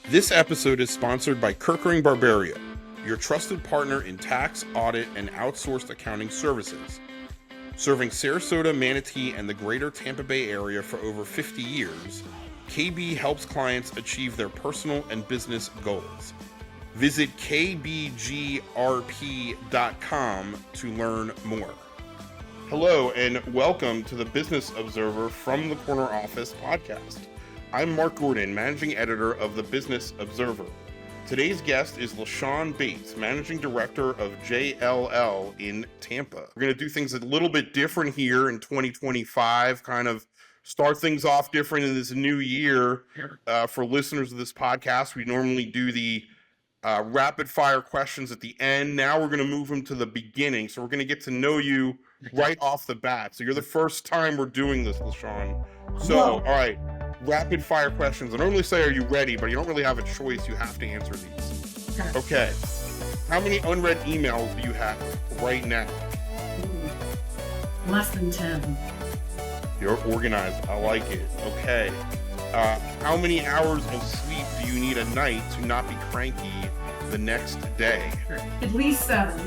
This episode is sponsored by Kerkering Barberio, your trusted partner in tax, audit, and outsourced accounting services. Serving Sarasota, Manatee, and the greater Tampa Bay area for over 50 years, KB helps clients achieve their personal and business goals. Visit kbgrp.com to learn more. Hello, and welcome to the Business Observer from the Corner Office podcast. I'm Mark Gordon, managing editor of the Business Observer. Today's guest is LaShawn Bates, managing director of JLL in Tampa. We're going to do things a little bit different here in 2025, kind of start things off different in this new year. For listeners of this podcast, we normally do the rapid fire questions at the end. Now we're going to move them to the beginning. So we're going to get to know you right off the bat. So you're the first time we're doing this, LaShawn. So, all right, rapid fire questions. I normally say, are you ready? But you don't really have a choice. You have to answer these. Okay. How many unread emails do you have right now? Less than 10. You're organized. I like it. Okay. How many hours of sleep do you need a night to not be cranky the next day? At least 7.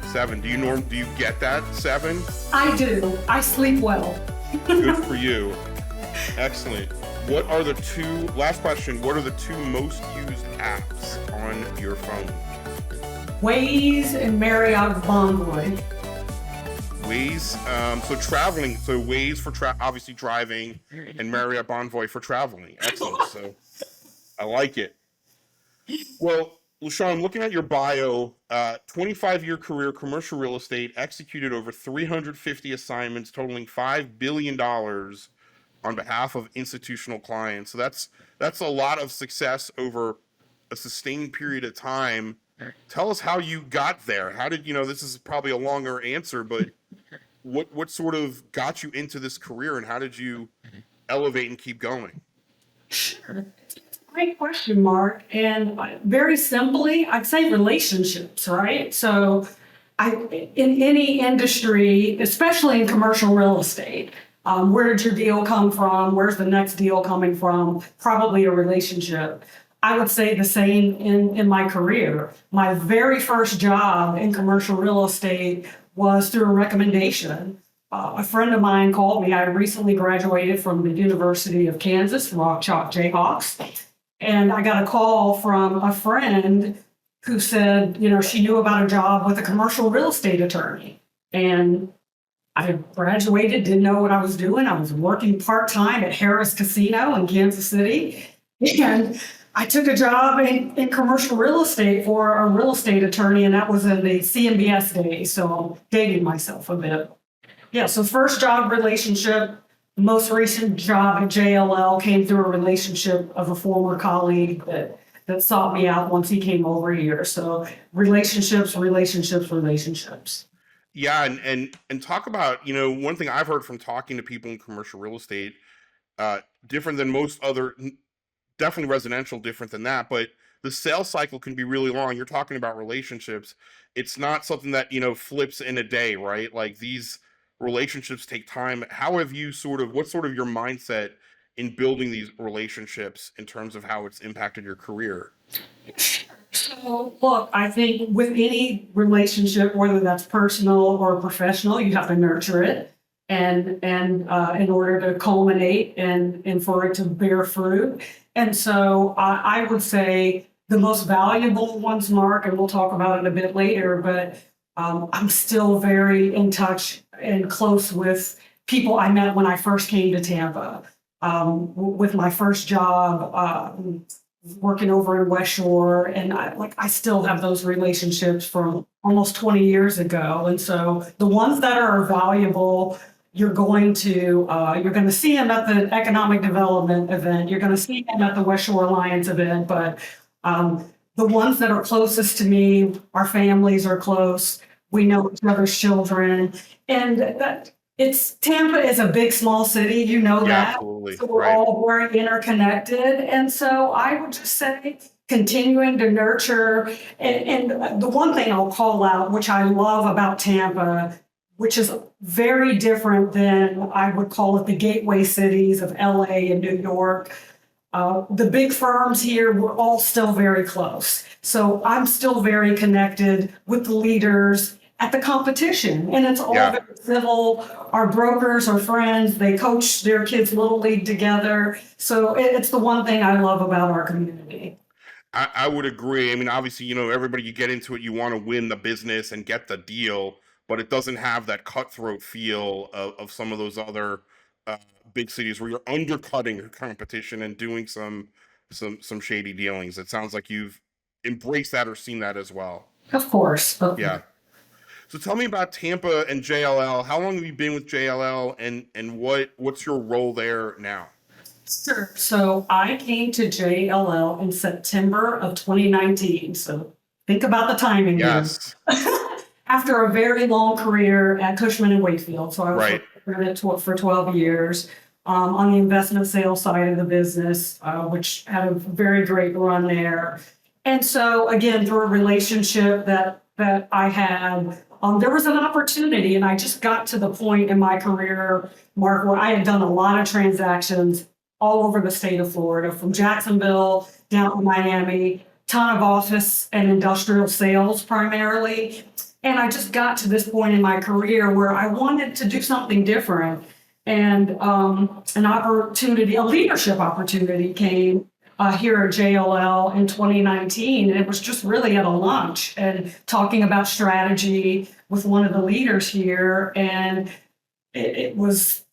7. Do you get that? 7? I do. I sleep well. Good for you. Excellent. Last question, what are the 2 most used apps on your phone? Waze and Marriott Bonvoy. Waze, so traveling, so Waze for obviously driving, and Marriott Bonvoy for traveling. Excellent. So I like it. Well, LaShawn, looking at your bio, 25-year career, commercial real estate, executed over 350 assignments totaling $5 billion on behalf of institutional clients. So that's a lot of success over a sustained period of time. Tell us how you got there. How did, this is probably a longer answer, but what sort of got you into this career, and how did you elevate and keep going? Sure. Great question, Mark. And very simply, I'd say relationships, right? So in any industry, especially in commercial real estate, where did your deal come from? Where's the next deal coming from? Probably a relationship. I would say the same in my career. My very first job in commercial real estate was through a recommendation. A friend of mine called me. I recently graduated from the University of Kansas, Rock Chalk Jayhawks. And I got a call from a friend who said, she knew about a job with a commercial real estate attorney. And I graduated, didn't know what I was doing. I was working part-time at Harrah's Casino in Kansas City. And I took a job in commercial real estate for a real estate attorney, and that was in the CMBS days. So I'm dating myself a bit. Yeah, so first job relationship. Most recent job at JLL came through a relationship of a former colleague that sought me out once he came over here. So relationships. Yeah, and talk about, one thing I've heard from talking to people in commercial real estate, different than most other, definitely residential, different than that, but the sales cycle can be really long. You're talking about relationships. It's not something that, flips in a day, right? Like, these relationships take time. How have you what's sort of your mindset in building these relationships in terms of how it's impacted your career? So, look, I think with any relationship, whether that's personal or professional, you have to nurture it, and in order to culminate and for it to bear fruit. And so I would say the most valuable ones, Mark, and we'll talk about it a bit later, but I'm still very in touch and close with people I met when I first came to Tampa. With my first job, working over in West Shore, and I still have those relationships from almost 20 years ago. And so the ones that are valuable, you're going to see them at the economic development event. You're going to see them at the West Shore Alliance event. But the ones that are closest to me, our families are close. We know each other's children, and Tampa is a big, small city. You know that. Absolutely. So we're all very interconnected. And so I would just say continuing to nurture. And the one thing I'll call out, which I love about Tampa, which is very different than I would call it the gateway cities of LA and New York. The big firms here were all still very close. So I'm still very connected with the leaders at the competition. And it's all Yeah. very civil. Our brokers are friends. They coach their kids' little league together. So it's the one thing I love about our community. I would agree. I mean, obviously, everybody, you get into it, you want to win the business and get the deal, but it doesn't have that cutthroat feel of some of those other uh, big cities where you're undercutting your competition and doing some shady dealings. It sounds like you've embraced that or seen that as well. Of course. Yeah. So tell me about Tampa and JLL. How long have you been with JLL, and what's your role there now? Sure. So I came to JLL in September of 2019. So think about the timing here. Yes. After a very long career at Cushman and Wakefield. So I was Right. with it for 12 years on the investment sales side of the business, which had a very great run there. And so again, through a relationship that I had, there was an opportunity, and I just got to the point in my career, Mark, where I had done a lot of transactions all over the state of Florida, from Jacksonville down to Miami, ton of office and industrial sales primarily. And I just got to this point in my career where I wanted to do something different. And an opportunity, a leadership opportunity came here at JLL in 2019. And it was just really at a lunch and talking about strategy with one of the leaders here. And it was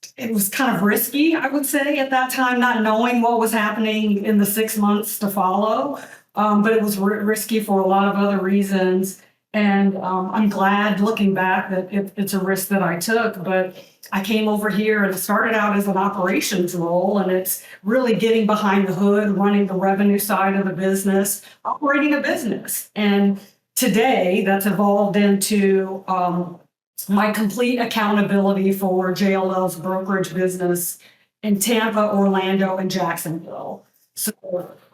kind of risky, I would say, at that time, not knowing what was happening in the 6 months to follow. But it was risky for a lot of other reasons. And I'm glad, looking back, that it's a risk that I took. But I came over here and started out as an operations role, and it's really getting behind the hood, running the revenue side of the business, operating a business. And today, that's evolved into my complete accountability for JLL's brokerage business in Tampa, Orlando, and Jacksonville. So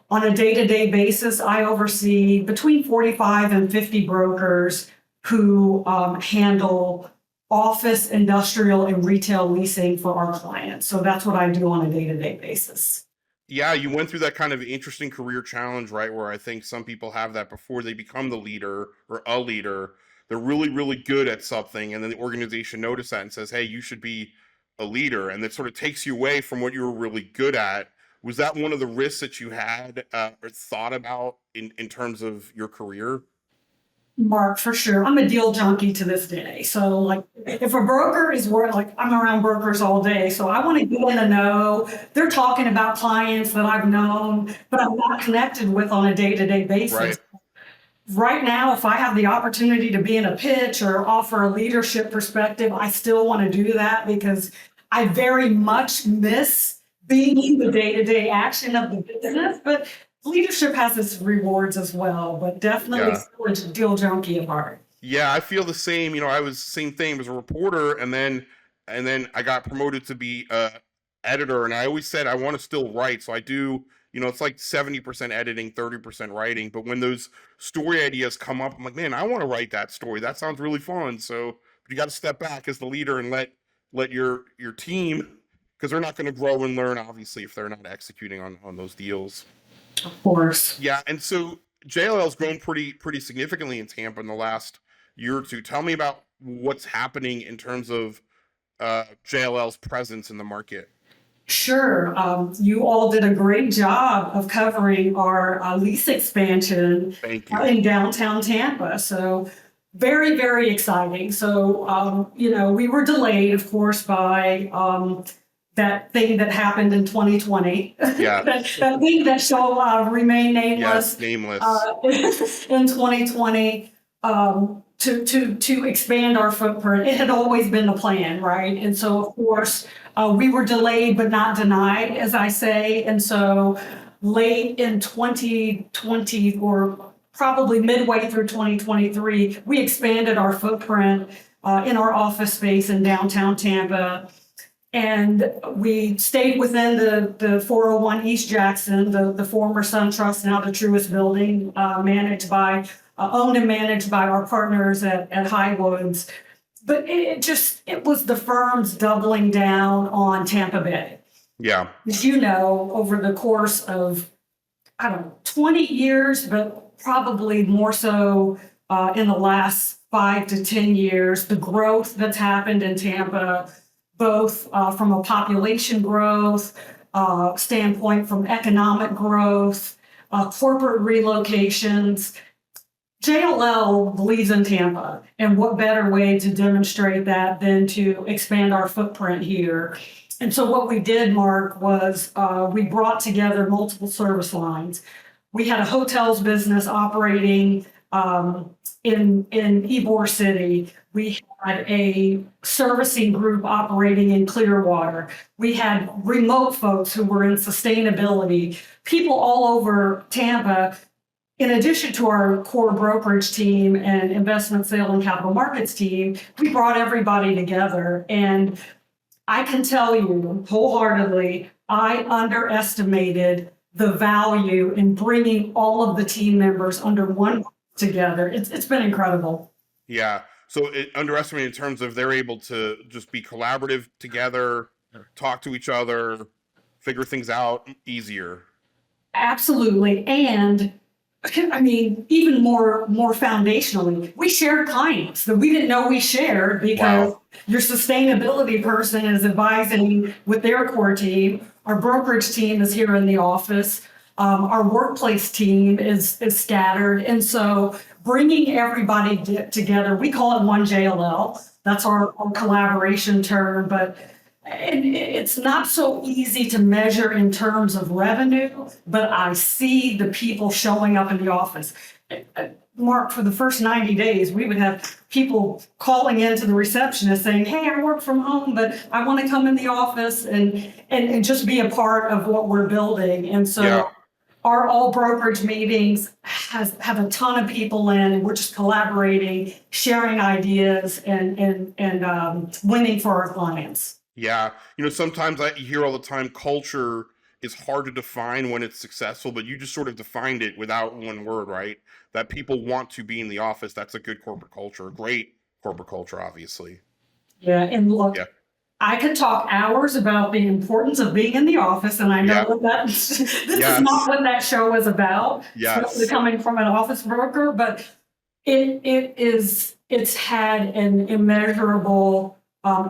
on a day-to-day basis, I oversee between 45 and 50 brokers who handle office, industrial, and retail leasing for our clients. So that's what I do on a day-to-day basis. Yeah, you went through that kind of interesting career challenge, right? Where I think some people have that before they become the leader or a leader. They're really, really good at something, and then the organization notices that and says, hey, you should be a leader. And that sort of takes you away from what you were really good at. Was that one of the risks that you had or thought about in terms of your career? Mark, for sure. I'm a deal junkie to this day. So, like, if a broker is worth, like, I'm around brokers all day. So I want to get in the know. They're talking about clients that I've known, but I'm not connected with on a day-to-day basis. Right. Right now, if I have the opportunity to be in a pitch or offer a leadership perspective, I still want to do that because I very much miss being in the day-to-day action of the business. But leadership has its rewards as well, but definitely still a deal junkie at heart. Yeah, I feel the same. I was same thing as a reporter, and then I got promoted to be a editor, and I always said I want to still write. So I do, it's like 70% editing, 30% writing. But when those story ideas come up, I'm like, man, I want to write that story. That sounds really fun. So you got to step back as the leader and let your team, because they're not going to grow and learn, obviously, if they're not executing on those deals. Of course. Yeah, and so JLL's grown pretty significantly in Tampa in the last year or two. Tell me about what's happening in terms of JLL's presence in the market. Sure. You all did a great job of covering our lease expansion Thank you. in downtown Tampa. So very, very exciting. So, we were delayed, of course, by that thing that happened in 2020. Yeah. that thing that shall remain nameless. Yes, nameless. In 2020. To expand our footprint. It had always been the plan, right? And so, of course, we were delayed but not denied, as I say. And so late in 2020, or probably midway through 2023, we expanded our footprint in our office space in downtown Tampa. And we stayed within the 401 East Jackson, the former SunTrust, now the Truist building, owned and managed by our partners at Highwoods. But it was the firms doubling down on Tampa Bay. Yeah. As you know, over the course of, I don't know, 20 years, but probably more so in the last 5 to 10 years, the growth that's happened in Tampa, both from a population growth standpoint, from economic growth, corporate relocations. JLL believes in Tampa, and what better way to demonstrate that than to expand our footprint here? And so what we did, Mark, was we brought together multiple service lines. We had a hotels business operating in Ybor City. We had a servicing group operating in Clearwater. We had remote folks who were in sustainability, people all over Tampa. In addition to our core brokerage team and investment sale and capital markets team, we brought everybody together. And I can tell you wholeheartedly, I underestimated the value in bringing all of the team members under one roof together. It's been incredible. Yeah. So underestimated in terms of they're able to just be collaborative together, talk to each other, figure things out easier. Absolutely. And I mean, even more foundationally, we shared clients that we didn't know we shared because your sustainability person is advising with their core team. Our brokerage team is here in the office. Our workplace team is scattered. And so bringing everybody together, we call it One JLL. That's our collaboration term, but it's not so easy to measure in terms of revenue, but I see the people showing up in the office. Mark, for the first 90 days, we would have people calling into the receptionist saying, hey, I work from home, but I want to come in the office and just be a part of what we're building. And so our all brokerage meetings have a ton of people in, and we're just collaborating, sharing ideas, and winning for our clients. Yeah. Sometimes I hear all the time culture is hard to define when it's successful, but you just sort of defined it without one word, right? That people want to be in the office. That's a good corporate culture, a great corporate culture, obviously. Yeah. And look, I could talk hours about the importance of being in the office, and I know that this is not what that show is about. Especially coming from an office broker, but it's had an immeasurable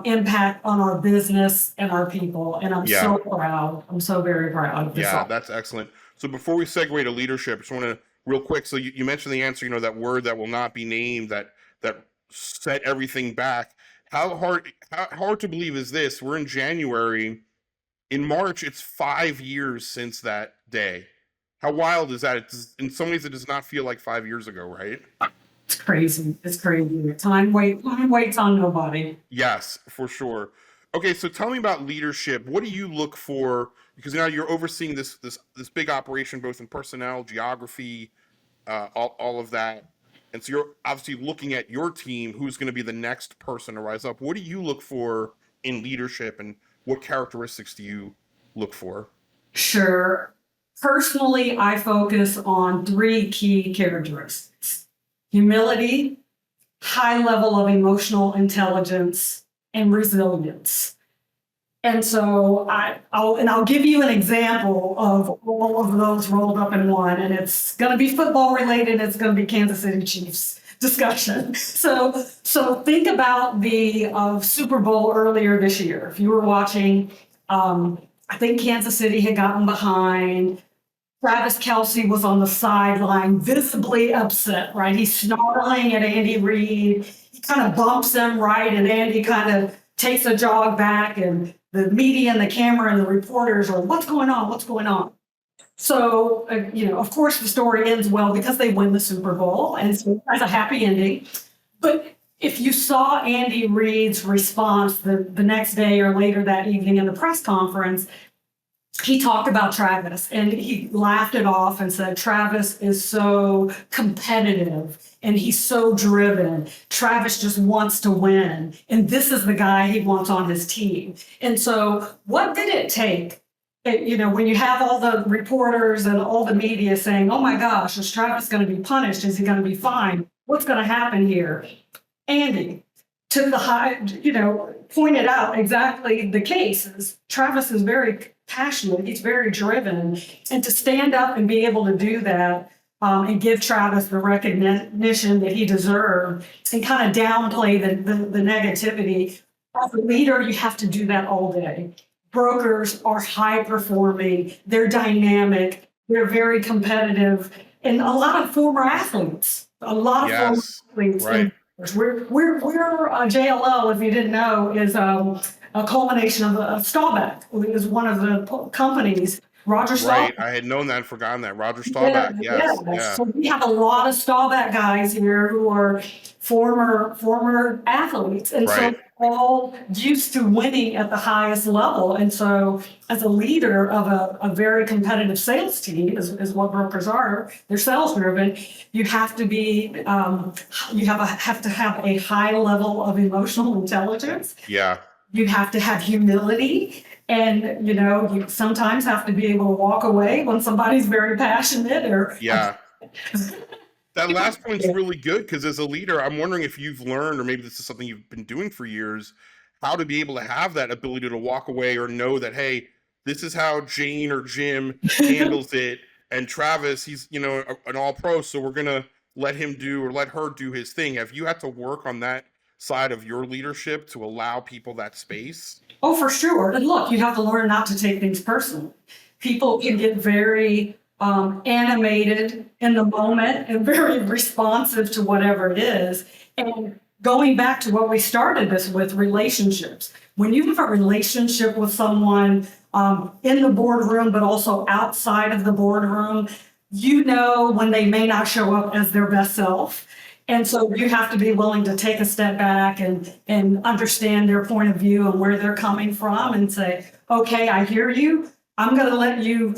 impact on our business and our people, and I'm so proud. I'm so very proud of this. Yeah, that's excellent. So before we segue to leadership, I just want to real quick. So you mentioned the answer. That word that will not be named that set everything back. How hard to believe is this? We're in January. In March, it's 5 years since that day. How wild is that? In some ways, it does not feel like 5 years ago, right? It's crazy. It's crazy. Time waits on nobody. Yes, for sure. Okay, so tell me about leadership. What do you look for? Because now you're overseeing this big operation, both in personnel, geography, all of that. And so you're obviously looking at your team, who's going to be the next person to rise up. What do you look for in leadership, and what characteristics do you look for? Sure. Personally, I focus on 3 key characteristics: humility, high level of emotional intelligence, and resilience. And so I'll give you an example of all of those rolled up in one, and it's going to be football related. It's going to be Kansas City Chiefs discussion. So think about the Super Bowl earlier this year. If you were watching, I think Kansas City had gotten behind. Travis Kelce was on the sideline, visibly upset, right? He's snarling at Andy Reid. He kind of bumps him, right? And Andy kind of takes a jog back, and the media and the camera and the reporters are, what's going on? What's going on? So, of course, the story ends well because they win the Super Bowl, and so it has a happy ending. But if you saw Andy Reid's response the next day or later that evening in the press conference, he talked about Travis, and he laughed it off and said, Travis is so competitive and he's so driven. Travis just wants to win. And this is the guy he wants on his team. And so what did it take? When you have all the reporters and all the media saying, oh my gosh, is Travis going to be punished? Is he going to be fined? What's going to happen here? Andy took the pointed out exactly the case. Travis is very passionate. He's very driven. And to stand up and be able to do that and give Travis the recognition that he deserved and kind of downplay the negativity. As a leader, you have to do that all day. Brokers are high performing, they're dynamic, they're very competitive, and a lot of former athletes. A lot of Yes. former athletes. Right. We're JLL, if you didn't know, is a culmination of Staubach, who is one of the companies. Roger Staubach. Right. I had known that and forgotten that. Roger Staubach. Yes. Yeah. So we have a lot of Staubach guys here who are former athletes, and so Right. all used to winning at the highest level. And so, as a leader of a very competitive sales team, is what brokers are. They're sales driven. You have to be have to have a high level of emotional intelligence. Yeah. You have to have humility. And, you sometimes have to be able to walk away when somebody's very passionate or. Yeah. That last point's really good because as a leader, I'm wondering if you've learned, or maybe this is something you've been doing for years, how to be able to have that ability to walk away or know that, hey, this is how Jane or Jim handles it. And Travis, he's, an all pro. So we're going to let him do or let her do his thing. Have you had to work on that side of your leadership to allow people that space? Oh, for sure. And look, you have to learn not to take things personally. People can get very animated in the moment and very responsive to whatever it is. And going back to what we started this with, relationships. When you have a relationship with someone in the boardroom, but also outside of the boardroom, when they may not show up as their best self. And so you have to be willing to take a step back and understand their point of view and where they're coming from and say, okay, I hear you. I'm going to let you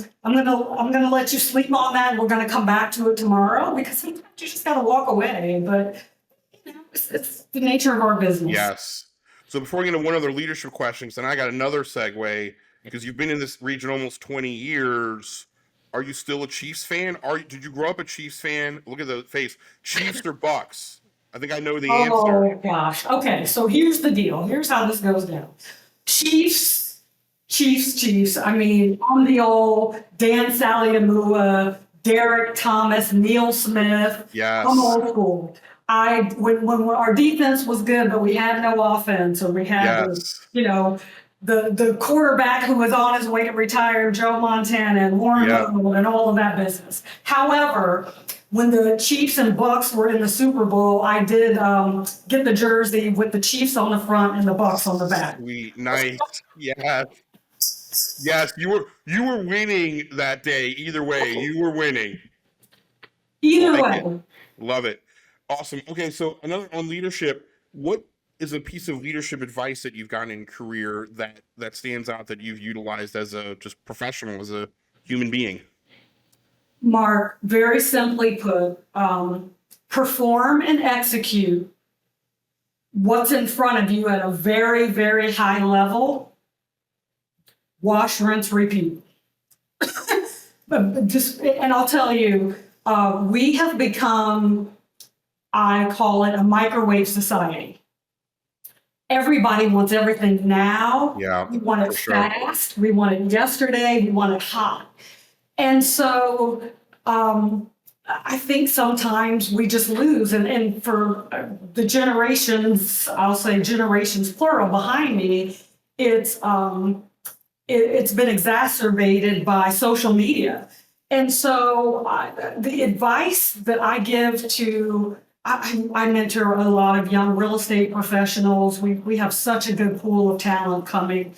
sleep on that. And we're going to come back to it tomorrow, because sometimes you just got to walk away. But it's the nature of our business. Yes. So before we get into one other leadership questions, then I got another segue, because you've been in this region almost 20 years. Are you still a Chiefs fan? Did you grow up a Chiefs fan? Look at the face. Chiefs or Bucks? I think I know the answer. Oh gosh. Okay, so here's the deal. Here's how this goes down. Chiefs. I mean, I'm the old Dan Saliamua, Derek Thomas, Neil Smith. Yes. I'm old school. When our defense was good, but we had no offense, or we had the quarterback who was on his way to retire, Joe Montana and Warren Moon and all of that business. However, when the Chiefs and Bucks were in the Super Bowl, I did get the jersey with the Chiefs on the front and the Bucks on the back. Sweet, nice, yes. You were winning that day. Either way, you were winning. Either way, love it. Awesome. Okay, so another on leadership. What is a piece of leadership advice that you've gotten in career that stands out that you've utilized as a just professional, as a human being? Mark, very simply put, perform and execute what's in front of you at a very, very high level. Wash, rinse, repeat. And I'll tell you, we have become, I call it a microwave society. Everybody wants everything now. Yeah, we want it fast. We want it yesterday. We want it hot. And so I think sometimes we just lose. And for the generations, I'll say generations plural behind me, it's been exacerbated by social media. And so the advice that I give to, I mentor a lot of young real estate professionals. We have such a good pool of talent coming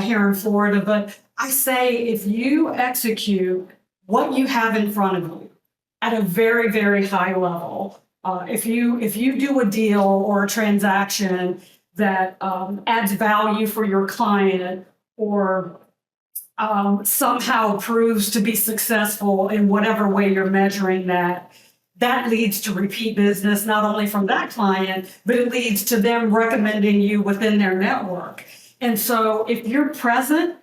here in Florida. But I say, if you execute what you have in front of you at a very, very high level, if you do a deal or a transaction that adds value for your client, or somehow proves to be successful in whatever way you're measuring that leads to repeat business, not only from that client, but it leads to them recommending you within their network. And so if you're present,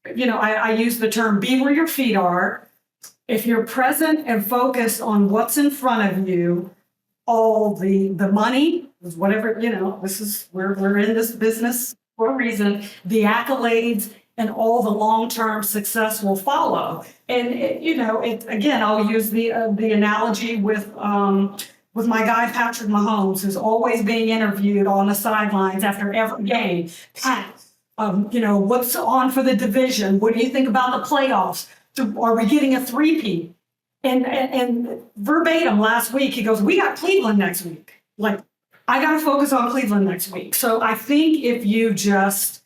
I use the term be where your feet are. If you're present and focused on what's in front of you, all the money, whatever, we're in this business for a reason, the accolades and all the long-term success will follow. And again, I'll use the analogy with my guy Patrick Mahomes, who's always being interviewed on the sidelines after every game. Pat, what's on for the division? What do you think about the playoffs? Are we getting a three-peat? And verbatim last week, he goes, "We got Cleveland next week." Like, I got to focus on Cleveland next week. So I think if you just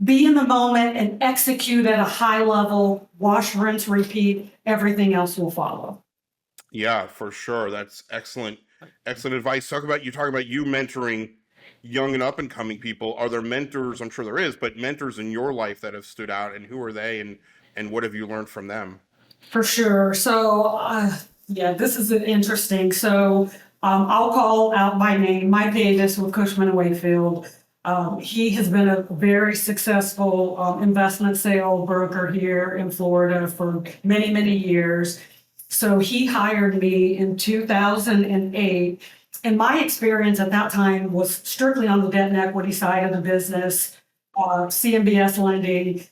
be in the moment and execute at a high level, wash, rinse, repeat, everything else will follow. Yeah, for sure. That's excellent advice. Talk about you mentoring young and up and coming people. Are there mentors? I'm sure there is, but mentors in your life that have stood out, and who are they, and what have you learned from them? For sure. So, this is interesting. So, I'll call out by name Mike Davis with Cushman & Wakefield. He has been a very successful investment sale broker here in Florida for many, many years. So he hired me in 2008. And my experience at that time was strictly on the debt and equity side of the business, CMBS lending.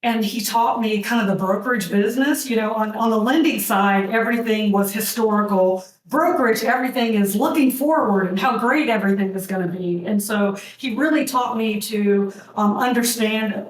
And he taught me kind of the brokerage business. On the lending side, everything was historical. Brokerage, everything is looking forward and how great everything is going to be. And so he really taught me to understand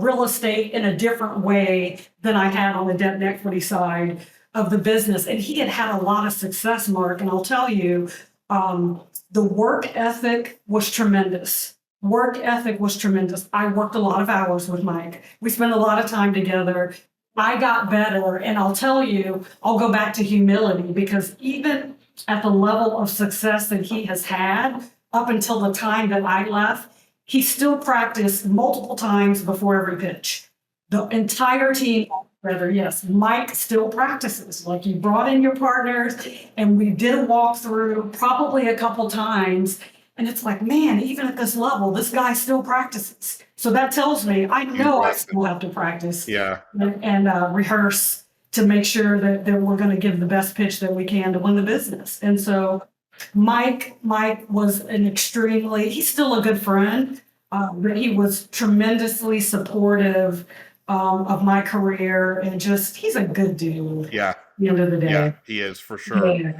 real estate in a different way than I had on the debt and equity side of the business. And he had a lot of success, Mark. And I'll tell you, the work ethic was tremendous. I worked a lot of hours with Mike. We spent a lot of time together. I got better. And I'll tell you, I'll go back to humility, because even at the level of success that he has had up until the time that I left, he still practiced multiple times before every pitch. The entire team, yes, Mike still practices. Like, you brought in your partners and we did a walkthrough probably a couple times. And it's like, man, even at this level, this guy still practices. So that tells me, I know I still have to practice and rehearse to make sure that we're going to give the best pitch that we can to win the business. And so Mike was he's still a good friend, but he was tremendously supportive of my career, and he's a good dude. Yeah. At the end of the day. Yeah, he is, for sure. Yeah.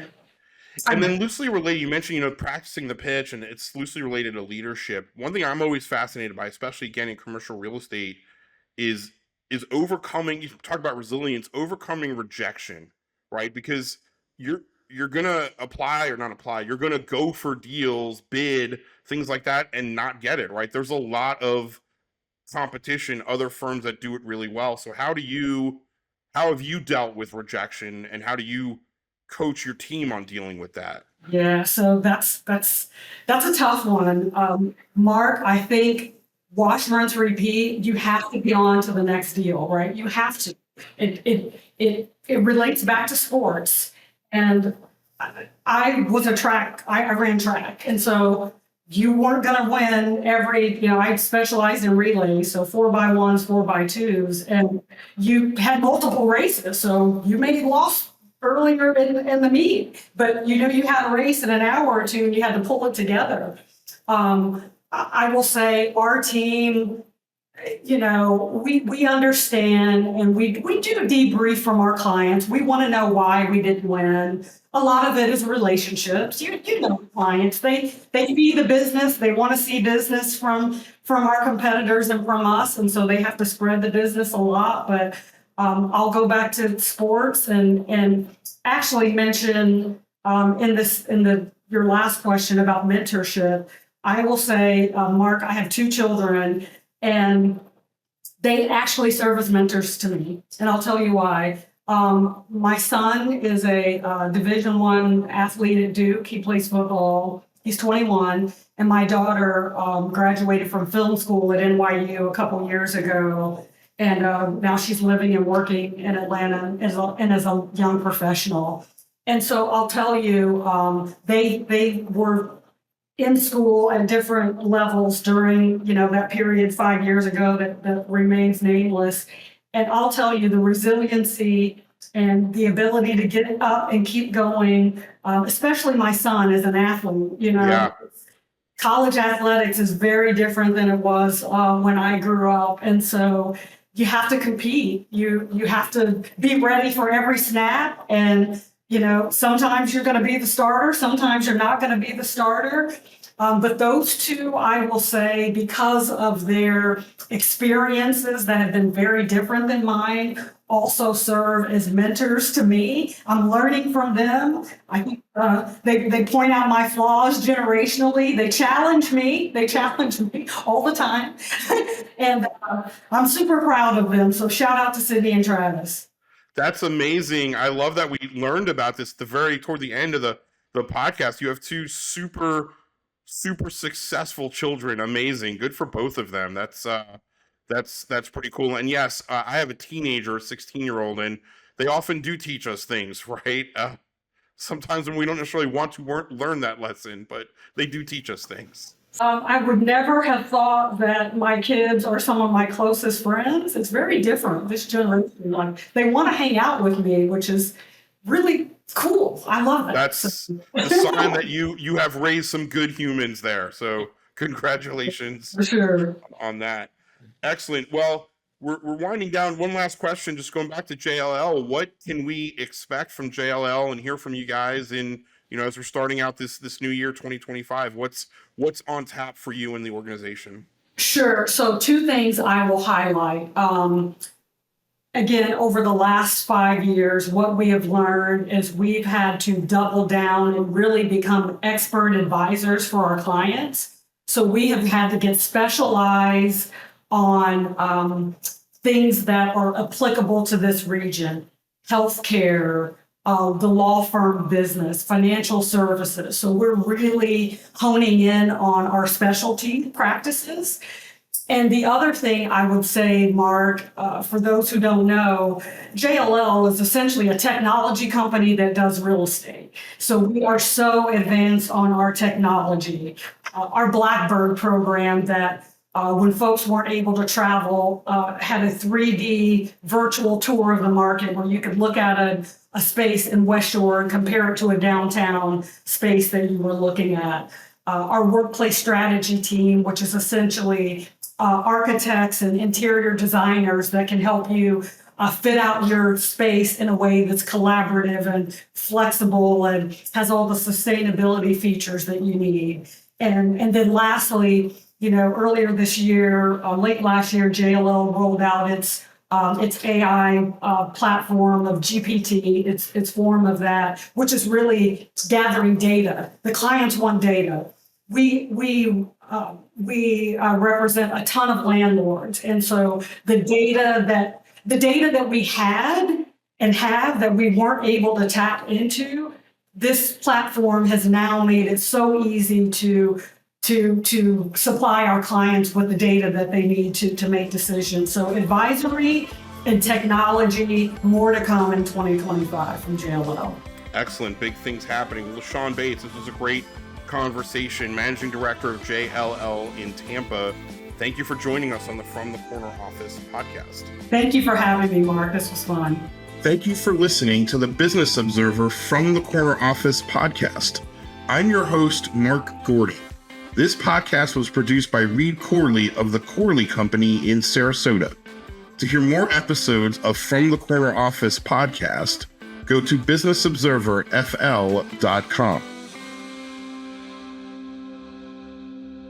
And then loosely related, you mentioned, practicing the pitch, and it's loosely related to leadership. One thing I'm always fascinated by, especially again in commercial real estate, is overcoming, you talk about resilience, overcoming rejection, right? Because you're gonna apply or not apply, you're gonna go for deals, bid, things like that, and not get it, right? There's a lot of competition, other firms that do it really well. So how have you dealt with rejection, and how do you coach your team on dealing with that? Yeah, so that's a tough one. Mark, I think wash, rinse, repeat. You have to be on to the next deal, right? You have to. It relates back to sports. And I ran track. And so you weren't going to win I specialized in relays, so 4x1s, 4x2s, and you had multiple races. So you may have lost earlier in the meet, but you had a race in an hour or two and you had to pull it together. I will say our team, we understand, and we do debrief from our clients. We want to know why we didn't win. A lot of it is relationships. Clients, they see the business. They want to see business from our competitors and from us, and so they have to spread the business a lot. But I'll go back to sports and actually mention your last question about mentorship. I will say, Mark, I have 2 children, and they actually serve as mentors to me, and I'll tell you why. My son is a Division I athlete at Duke. He plays football. He's 21, and my daughter graduated from film school at NYU a couple years ago. And now she's living and working in Atlanta as a young professional. And so I'll tell you, they were in school at different levels during that period 5 years ago that remains nameless. And I'll tell you, the resiliency and the ability to get up and keep going, especially my son is an athlete. college athletics is very different than it was when I grew up. And so you have to compete. You have to be ready for every snap. And, sometimes you're going to be the starter. Sometimes you're not going to be the starter. But those two, I will say, because of their experiences that have been very different than mine, also serve as mentors to me. I'm learning from them. I think they point out my flaws generationally. They challenge me. They challenge me all the time. And I'm super proud of them. So shout out to Sydney and Travis. That's amazing. I love that we learned about this toward the end of the podcast. You have two super successful children. Amazing. Good for both of them. That's pretty cool. And yes, I have a teenager, a 16-year-old, and they often do teach us things, right? Sometimes when we don't necessarily want to learn that lesson, but they do teach us things. I would never have thought that my kids are some of my closest friends. It's very different, this generation. Like, they want to hang out with me, which is really cool. I love it. That's a sign that you have raised some good humans there. So congratulations For sure. on that. Excellent. Well, we're winding down. One last question, just going back to JLL. What can we expect from JLL and hear from you guys in, as we're starting out this new year, 2025? What's on tap for you in the organization? Sure. So two things I will highlight. Again, over the last 5 years, what we have learned is we've had to double down and really become expert advisors for our clients. So we have had to get specialized on things that are applicable to this region: healthcare, the law firm business, financial services. So we're really honing in on our specialty practices. And the other thing I would say, Mark, for those who don't know, JLL is essentially a technology company that does real estate. So we are so advanced on our technology. Our Blackbird program that when folks weren't able to travel, had a 3D virtual tour of the market where you could look at a space in West Shore and compare it to a downtown space that you were looking at. Our workplace strategy team, which is essentially architects and interior designers that can help you fit out your space in a way that's collaborative and flexible and has all the sustainability features that you need. And then lastly, earlier this year, late last year, JLL rolled out its AI platform of GPT, its form of that, which is really gathering data. The clients want data. We represent a ton of landlords, and so the data that we had and have that we weren't able to tap into, this platform has now made it so easy to supply our clients with the data that they need to make decisions. So advisory and technology, more to come in 2025 from JLL. Excellent. Big things happening. LaShawn Bates, this was a great conversation, Managing Director of JLL in Tampa. Thank you for joining us on the From the Corner Office podcast. Thank you for having me, Mark. This was fun. Thank you for listening to the Business Observer From the Corner Office podcast. I'm your host, Mark Gordon. This podcast was produced by Reed Corley of the Corley Company in Sarasota. To hear more episodes of From the Corner Office podcast, go to businessobserverfl.com.